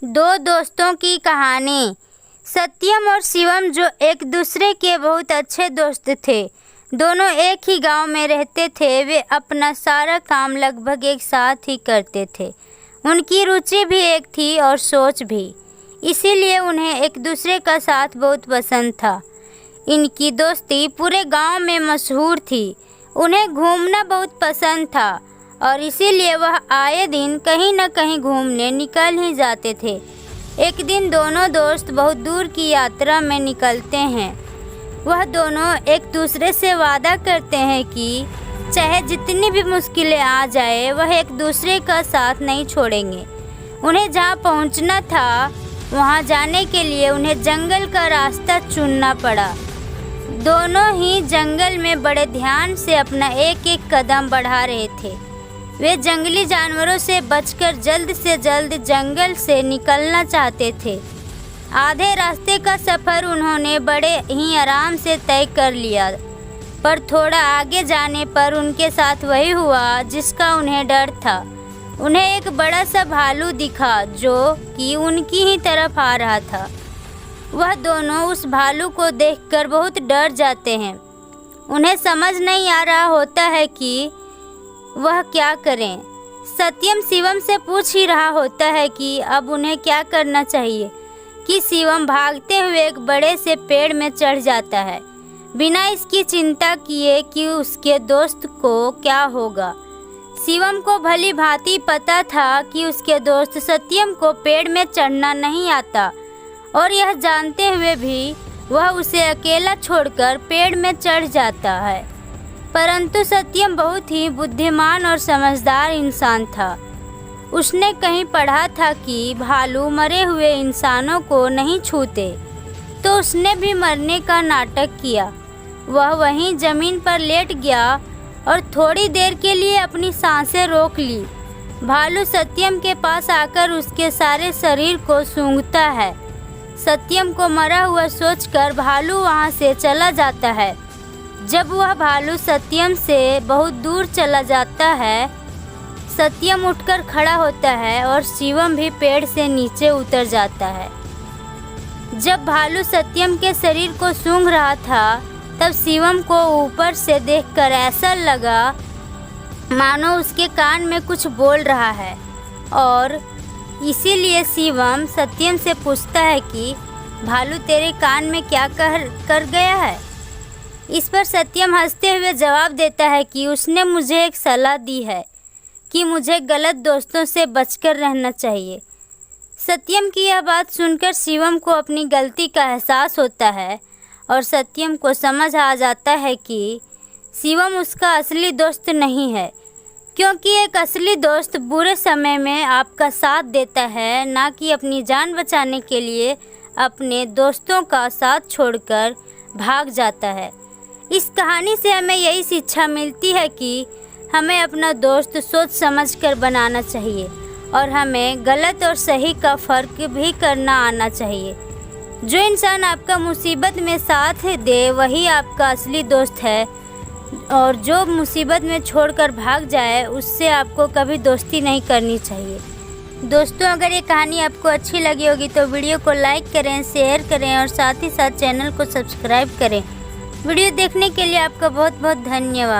दो दोस्तों की कहानी। सत्यम और शिवम जो एक दूसरे के बहुत अच्छे दोस्त थे। दोनों एक ही गांव में रहते थे। वे अपना सारा काम लगभग एक साथ ही करते थे। उनकी रुचि भी एक थी और सोच भी, इसीलिए उन्हें एक दूसरे का साथ बहुत पसंद था। इनकी दोस्ती पूरे गांव में मशहूर थी। उन्हें घूमना बहुत पसंद था और इसीलिए वह आए दिन कहीं न कहीं घूमने निकल ही जाते थे। एक दिन दोनों दोस्त बहुत दूर की यात्रा में निकलते हैं। वह दोनों एक दूसरे से वादा करते हैं कि चाहे जितनी भी मुश्किलें आ जाए वह एक दूसरे का साथ नहीं छोड़ेंगे। उन्हें जहाँ पहुँचना था वहाँ जाने के लिए उन्हें जंगल का रास्ता चुनना पड़ा। दोनों ही जंगल में बड़े ध्यान से अपना एक एक कदम बढ़ा रहे थे। वे जंगली जानवरों से बचकर जल्द से जल्द जंगल से निकलना चाहते थे। आधे रास्ते का सफ़र उन्होंने बड़े ही आराम से तय कर लिया, पर थोड़ा आगे जाने पर उनके साथ वही हुआ जिसका उन्हें डर था। उन्हें एक बड़ा सा भालू दिखा जो कि उनकी ही तरफ आ रहा था। वह दोनों उस भालू को देखकर बहुत डर जाते हैं। उन्हें समझ नहीं आ रहा होता है कि वह क्या करें। सत्यम शिवम से पूछ ही रहा होता है कि अब उन्हें क्या करना चाहिए कि शिवम भागते हुए एक बड़े से पेड़ में चढ़ जाता है, बिना इसकी चिंता किए कि उसके दोस्त को क्या होगा। शिवम को भली भांति पता था कि उसके दोस्त सत्यम को पेड़ में चढ़ना नहीं आता और यह जानते हुए भी वह उसे अकेला छोड़कर पेड़ में चढ़ जाता है। परंतु सत्यम बहुत ही बुद्धिमान और समझदार इंसान था। उसने कहीं पढ़ा था कि भालू मरे हुए इंसानों को नहीं छूते, तो उसने भी मरने का नाटक किया। वह वहीं ज़मीन पर लेट गया और थोड़ी देर के लिए अपनी सांसें रोक ली। भालू सत्यम के पास आकर उसके सारे शरीर को सूंघता है। सत्यम को मरा हुआ सोचकर भालू वहाँ से चला जाता है। जब वह भालू सत्यम से बहुत दूर चला जाता है, सत्यम उठकर खड़ा होता है और शिवम भी पेड़ से नीचे उतर जाता है। जब भालू सत्यम के शरीर को सूंघ रहा था, तब शिवम को ऊपर से देखकर ऐसा लगा मानो उसके कान में कुछ बोल रहा है और इसीलिए शिवम सत्यम से पूछता है कि भालू तेरे कान में क्या कर गया है। इस पर सत्यम हंसते हुए जवाब देता है कि उसने मुझे एक सलाह दी है कि मुझे गलत दोस्तों से बचकर रहना चाहिए। सत्यम की यह बात सुनकर शिवम को अपनी गलती का एहसास होता है और सत्यम को समझ आ जाता है कि शिवम उसका असली दोस्त नहीं है, क्योंकि एक असली दोस्त बुरे समय में आपका साथ देता है, ना कि अपनी जान बचाने के लिए अपने दोस्तों का साथ छोड़कर भाग जाता है। इस कहानी से हमें यही शिक्षा मिलती है कि हमें अपना दोस्त सोच समझकर बनाना चाहिए और हमें गलत और सही का फ़र्क भी करना आना चाहिए। जो इंसान आपका मुसीबत में साथ दे वही आपका असली दोस्त है, और जो मुसीबत में छोड़कर भाग जाए उससे आपको कभी दोस्ती नहीं करनी चाहिए। दोस्तों, अगर ये कहानी आपको अच्छी लगी होगी तो वीडियो को लाइक करें, शेयर करें और साथ ही साथ चैनल को सब्सक्राइब करें। वीडियो देखने के लिए आपका बहुत बहुत धन्यवाद।